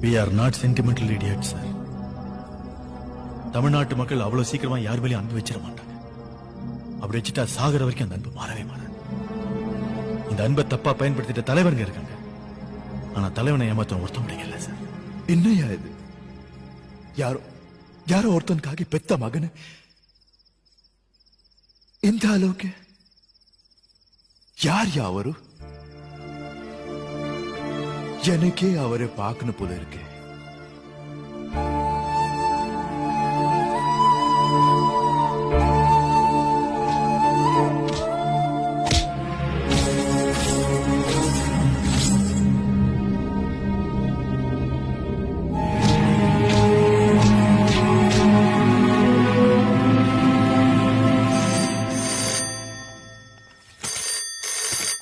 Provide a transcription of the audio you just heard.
We are not sentimental idiots, sir. தமிழ்நாட்டு மக்கள் அவ்வளவு சீக்கிரமா யார் மேலேயும் அன்பு வச்சிட மாட்டாங்க. அப்படி வச்சுட்டா சாகர வரைக்கும் அந்த அன்பு மாறவே மாறாது. இந்த அன்பை தப்பா பயன்படுத்திட்ட தலைவருங்க இருக்காங்க. ஆனா தலைவனை ஏமாத்த ஒருத்த முடியல சார். என்னையா இது? யாரோ ஒருத்தனுக்காக பெத்த மகனை இந்த அளவுக்கு யார் அவரு? எனக்கே அவரை பார்க்கணும் போல இருக்கு.